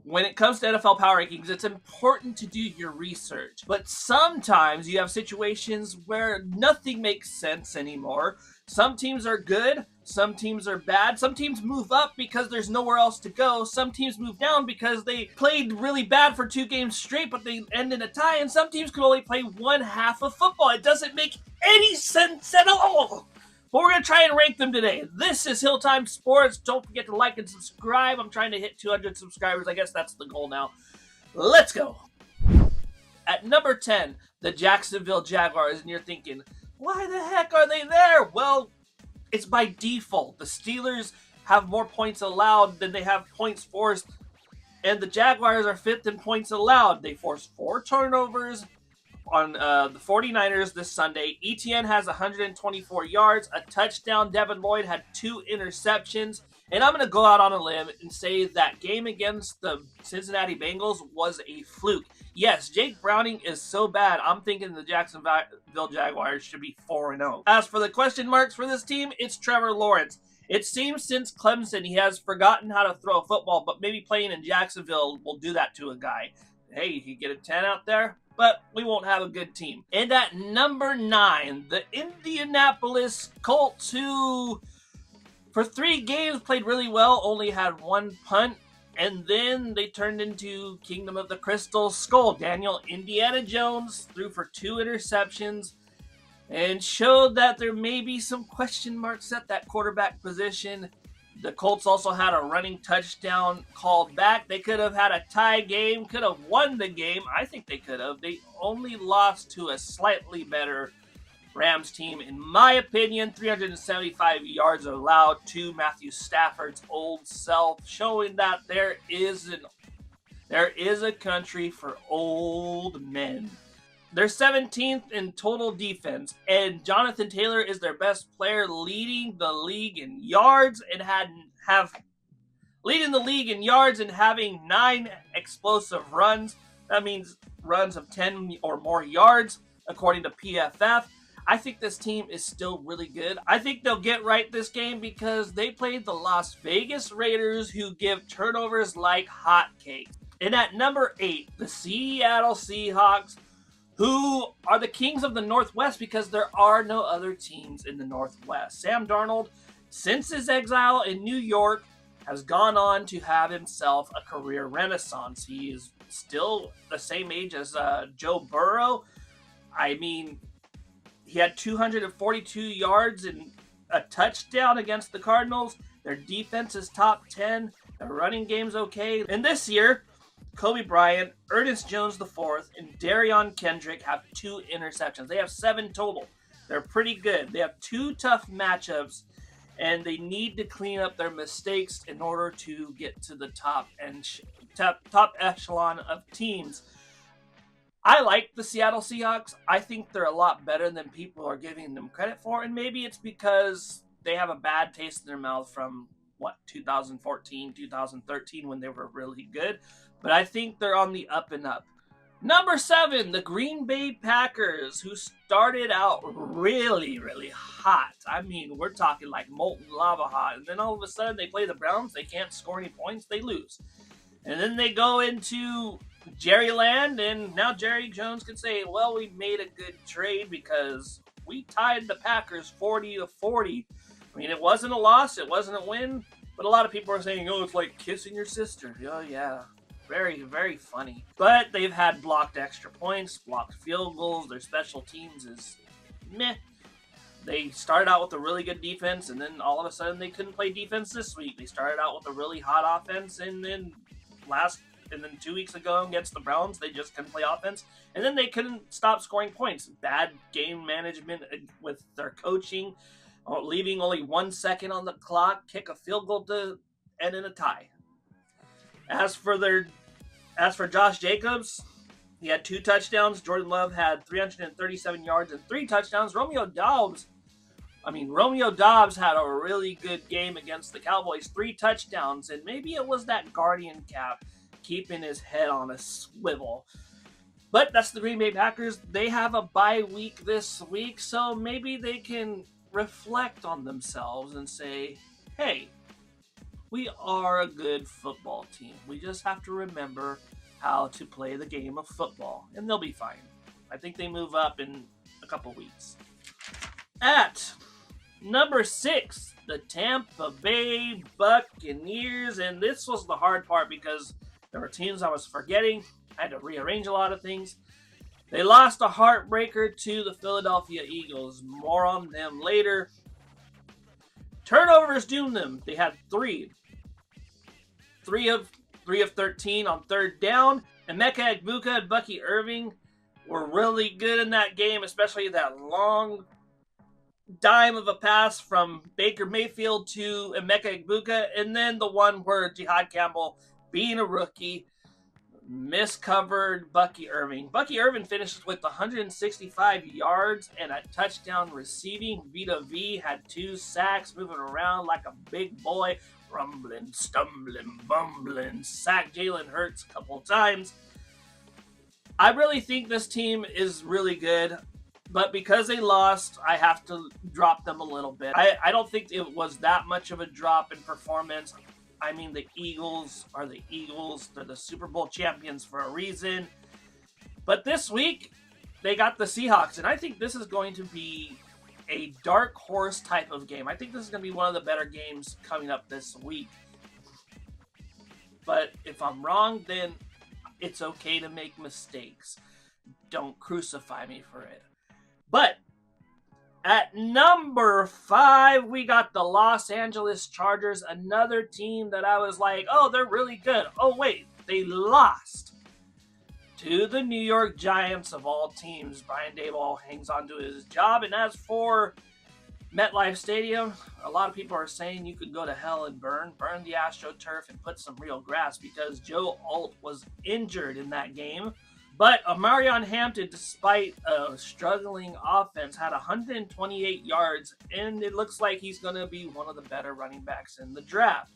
when it comes to NFL power rankings, it's important to do your research. But sometimes you have situations where nothing makes sense anymore. Some teams are good, some teams are bad. Some teams move up because there's nowhere else to go. Some teams move down because they played really bad for 2 games straight, but they end in a tie. And some teams can only play one half of football. It doesn't make any sense at all. But we're going to try and rank them today. This is HillTimeSports. Don't forget to like and subscribe. I'm trying to hit 200 subscribers. I guess that's the goal now. Let's go. At number 10, the Jacksonville Jaguars. And you're thinking, why the heck are they there? Well, it's by default. The Steelers have more points allowed than they have points forced. And the Jaguars are 5th in points allowed. They forced 4 turnovers on the 49ers this Sunday. ETN has 124 yards, a touchdown. Devin Lloyd had 2 interceptions. And I'm going to go out on a limb and say that game against the Cincinnati Bengals was a fluke. Yes, Jake Browning is so bad, I'm thinking the Jacksonville Jaguars should be 4-0. As for the question marks for this team, it's Trevor Lawrence. It seems since Clemson he has forgotten how to throw a football, but maybe playing in Jacksonville will do that to a guy. Hey, you can get a 10 out there, but we won't have a good team. And at number 9, the Indianapolis Colts, who for 3 games played really well, only had 1 punt, and then they turned into Kingdom of the Crystal Skull. Daniel Indiana Jones threw for 2 interceptions and showed that there may be some question marks at that quarterback position. The Colts also had a running touchdown called back. They could have had a tie game, could have won the game. I think they could have. They only lost to a slightly better Rams team, in my opinion. 375 yards allowed to Matthew Stafford's old self, showing that there is a country for old men. They're 17th in total defense, and Jonathan Taylor is their best player, leading the league in yards and having 9 explosive runs. That means runs of 10 or more yards, according to PFF. I think this team is still really good. I think they'll get right this game because they played the Las Vegas Raiders, who give turnovers like hotcakes. And at number 8, the Seattle Seahawks, who are the kings of the Northwest because there are no other teams in the Northwest. Sam Darnold, since his exile in New York, has gone on to have himself a career renaissance. He is still the same age as Joe Burrow. I mean, he had 242 yards and a touchdown against the Cardinals. Their defense is top 10. Their running game's okay. And this year, Kobe Bryant, Ernest Jones IV, and Darion Kendrick have 2 interceptions. They have 7 total. They're pretty good. They have 2 tough matchups, and they need to clean up their mistakes in order to get to the top echelon of teams. I like the Seattle Seahawks. I think they're a lot better than people are giving them credit for, and maybe it's because they have a bad taste in their mouth from 2014, 2013, when they were really good. But I think they're on the up and up. Number 7, the Green Bay Packers, who started out really, really hot. I mean, we're talking like molten lava hot. And then all of a sudden they play the Browns. They can't score any points. They lose. And then they go into Jerry Land. And now Jerry Jones can say, well, we made a good trade because we tied the Packers 40-40. I mean, it wasn't a loss. It wasn't a win. But a lot of people are saying, oh, it's like kissing your sister. Oh, yeah. Very, very funny. But they've had blocked extra points, blocked field goals. Their special teams is meh. They started out with a really good defense, and then all of a sudden they couldn't play defense this week. They started out with a really hot offense, and then 2 weeks ago against the Browns, they just couldn't play offense. And then they couldn't stop scoring points. Bad game management with their coaching, leaving only 1 second on the clock, kick a field goal to end in a tie. As for Josh Jacobs, he had 2 touchdowns. Jordan Love had 337 yards and 3 touchdowns. Romeo Doubs had a really good game against the Cowboys. 3 touchdowns, and maybe it was that guardian cap keeping his head on a swivel. But that's the Green Bay Packers. They have a bye week this week, so maybe they can reflect on themselves and say, hey, We are a good football team. We just have to remember how to play the game of football, and they'll be fine. I think they move up in a couple weeks. At number 6, the Tampa Bay Buccaneers, and this was the hard part because there were teams I was forgetting. I had to rearrange a lot of things. They lost a heartbreaker to the Philadelphia Eagles. More on them later. Turnovers doomed them. They had 3. 3 of 13 on third down. Emeka Egbuka and Bucky Irving were really good in that game, especially that long dime of a pass from Baker Mayfield to Emeka Egbuka, and then the one where Jihad Campbell, being a rookie, miscovered Bucky Irving. Bucky Irving finished with 165 yards and a touchdown receiving. Vita V had 2 sacks, moving around like a big boy, rumbling, stumbling, bumbling, sacked Jalen Hurts a couple times. I really think this team is really good, but because they lost, I have to drop them a little bit. I don't think it was that much of a drop in performance. I mean, the Eagles are the Eagles. They're the Super Bowl champions for a reason. But this week, they got the Seahawks, and I think this is going to be a dark horse type of game. I think this is going to be one of the better games coming up this week. But if I'm wrong, then it's okay to make mistakes. Don't crucify me for it. But at number 5, we got the Los Angeles Chargers, another team that I was like, oh, they're really good. Oh, wait, they lost to the New York Giants of all teams. Brian Daboll hangs on to his job. And as for MetLife Stadium, a lot of people are saying you could go to hell and burn the AstroTurf and put some real grass because Joe Alt was injured in that game. But Amarion Hampton, despite a struggling offense, had 128 yards, and it looks like he's going to be one of the better running backs in the draft.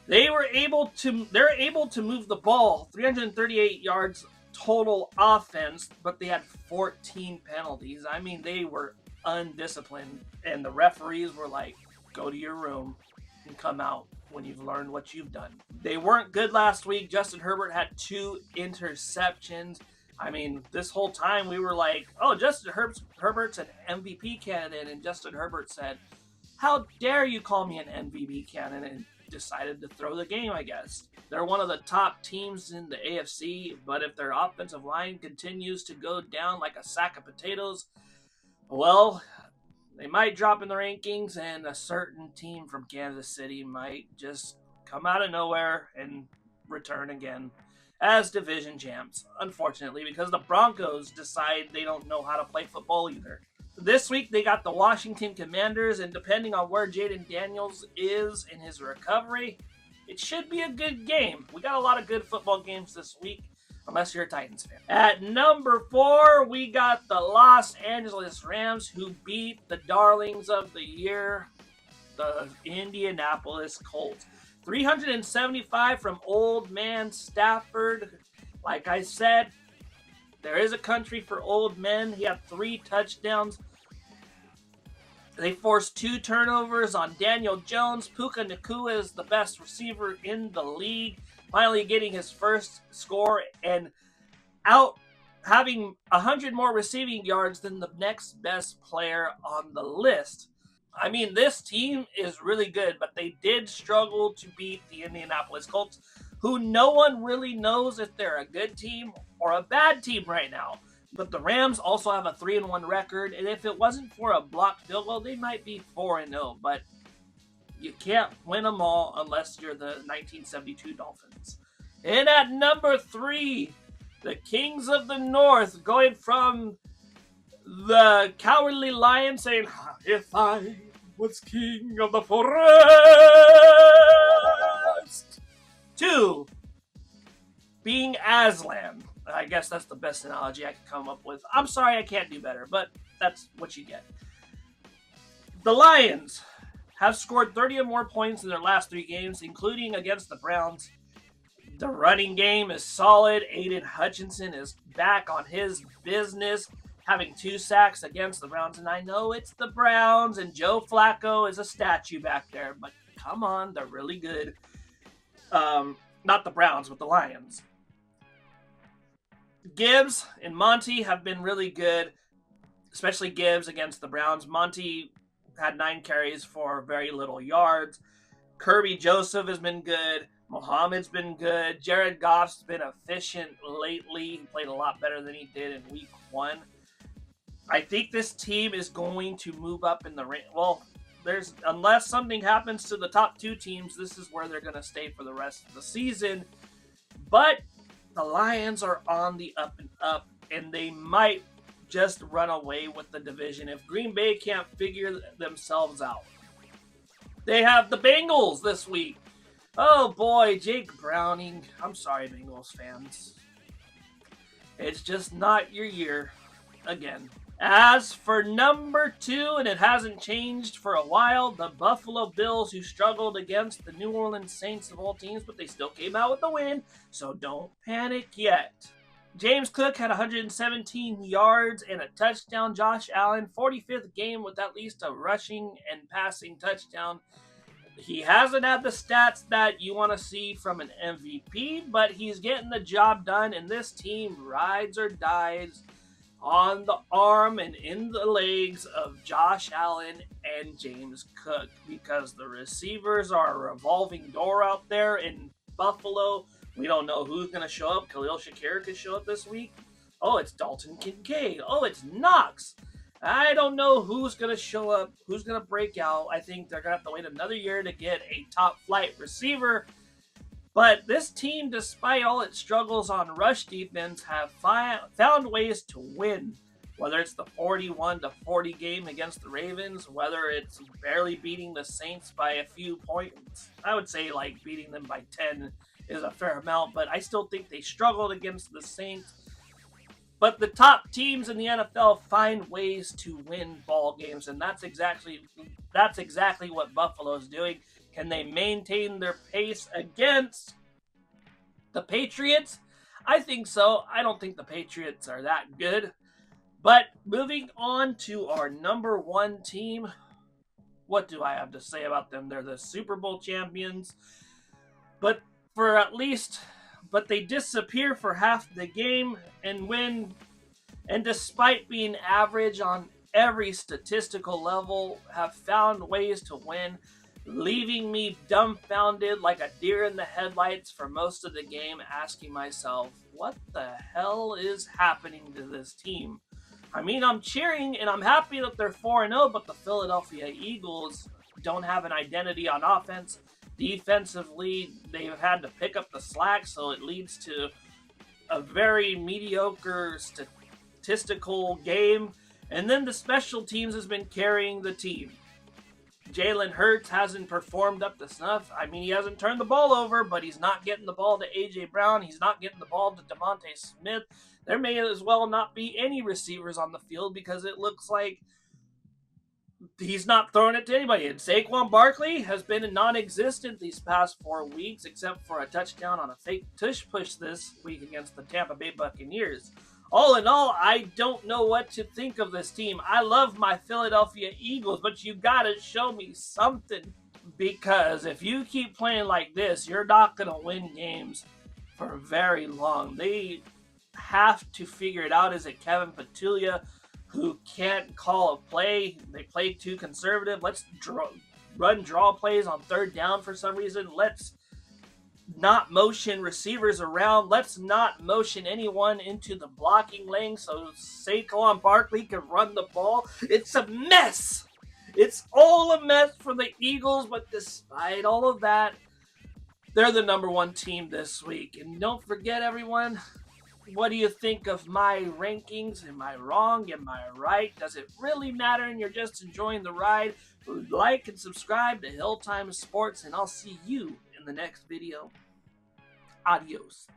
They're able to move the ball, 338 yards total offense, but they had 14 penalties. I mean, they were undisciplined, and the referees were like, go to your room and come out when you've learned what you've done. They weren't good last week. Justin Herbert had 2 interceptions. I mean, this whole time we were like, oh, Justin Herbert's an MVP candidate, and Justin Herbert said, how dare you call me an MVP candidate, and decided to throw the game, I guess. They're one of the top teams in the AFC, but if their offensive line continues to go down like a sack of potatoes, well, they might drop in the rankings, and a certain team from Kansas City might just come out of nowhere and return again as division champs, unfortunately, because the Broncos decide they don't know how to play football either. This week, they got the Washington Commanders, and depending on where Jaden Daniels is in his recovery, it should be a good game. We got a lot of good football games this week, unless you're a Titans fan. At number 4, we got the Los Angeles Rams, who beat the darlings of the year, the Indianapolis Colts. 375 from old man Stafford. Like I said, there is a country for old men. He had 3 touchdowns. They forced 2 turnovers on Daniel Jones. Puka Nacua is the best receiver in the league, finally getting his first score and out having 100 more receiving yards than the next best player on the list. I mean, this team is really good, but they did struggle to beat the Indianapolis Colts, who no one really knows if they're a good team or a bad team right now. But the Rams also have a 3-1 record, and if it wasn't for a blocked field goal, they might be 4-0. But you can't win them all unless you're the 1972 Dolphins. And at number 3, the Kings of the North, going from the Cowardly Lion saying, if I was king of the forest, to being Aslan. I guess that's the best analogy I could come up with. I'm sorry I can't do better, but that's what you get. The Lions have scored 30 or more points in their last 3 games, including against the Browns. The running game is solid. Aiden Hutchinson is back on his business, having 2 sacks against the Browns. And I know it's the Browns, and Joe Flacco is a statue back there, but Come on, they're really good. Not the Browns, but the Lions. Gibbs and Monty have been really good, especially Gibbs against the Browns. Monty had 9 carries for very little yards. Kirby Joseph has been good. Mohamed's been good. Jared Goff's been efficient lately. He played a lot better than he did in week 1. I think this team is going to move up in the rank. Well, unless something happens to the top 2 teams, this is where they're going to stay for the rest of the season. But the Lions are on the up and up, and they might just run away with the division if Green Bay can't figure themselves out. They have the Bengals this week. Oh boy, Jake Browning. I'm sorry, Bengals fans. It's just not your year again. As for number 2, and it hasn't changed for a while, the Buffalo Bills, who struggled against the New Orleans Saints of all teams, but they still came out with a win, so don't panic yet. James Cook had 117 yards and a touchdown. Josh Allen, 45th game with at least a rushing and passing touchdown. He hasn't had the stats that you want to see from an MVP, but he's getting the job done, and this team rides or dies on the arm and in the legs of Josh Allen and James Cook, because the receivers are a revolving door out there in Buffalo. We don't know who's going to show up. Khalil Shakir could show up this week. Oh, it's Dalton Kincaid. Oh, it's Knox. I don't know who's going to show up, who's going to break out. I think they're going to have to wait another year to get a top-flight receiver. But this team, despite all its struggles on rush defense, have found ways to win. Whether it's the 41-40 game against the Ravens, whether it's barely beating the Saints by a few points. I would say like beating them by 10 is a fair amount, but I still think they struggled against the Saints. But the top teams in the NFL find ways to win ball games, and that's exactly what Buffalo's doing. Can they maintain their pace against the Patriots? I think so. I don't think the Patriots are that good. But moving on to our number 1 team, what do I have to say about them? They're the Super Bowl champions. But they disappear for half the game and win. And despite being average on every statistical level, have found ways to win, leaving me dumbfounded like a deer in the headlights for most of the game, asking myself, what the hell is happening to this team? I mean, I'm cheering and I'm happy that they're 4-0, but the Philadelphia Eagles don't have an identity on offense. Defensively, they've had to pick up the slack, so it leads to a very mediocre statistical game. And then the special teams has been carrying the team. Jalen Hurts hasn't performed up to snuff. I mean, he hasn't turned the ball over, but he's not getting the ball to A.J. Brown. He's not getting the ball to Devontae Smith. There may as well not be any receivers on the field because it looks like he's not throwing it to anybody. And Saquon Barkley has been non-existent these past 4 weeks, except for a touchdown on a fake tush push this week against the Tampa Bay Buccaneers. All in all, I don't know what to think of this team. I love my Philadelphia Eagles, but you gotta show me something. Because if you keep playing like this, you're not gonna win games for very long. They have to figure it out. Is it Kevin Petulia who can't call a play? They play too conservative. Let's run draw plays on 3rd down for some reason. Let's not motion receivers around. Let's not motion anyone into the blocking lane so Saquon Barkley can run the ball. It's a mess. It's all a mess for the Eagles, but despite all of that, they're the number 1 team this week. And don't forget, everyone, what do you think of my rankings? Am I wrong? Am I right? Does it really matter and you're just enjoying the ride? Like and subscribe to HillTimeSports, and I'll see you in the next video. Adios.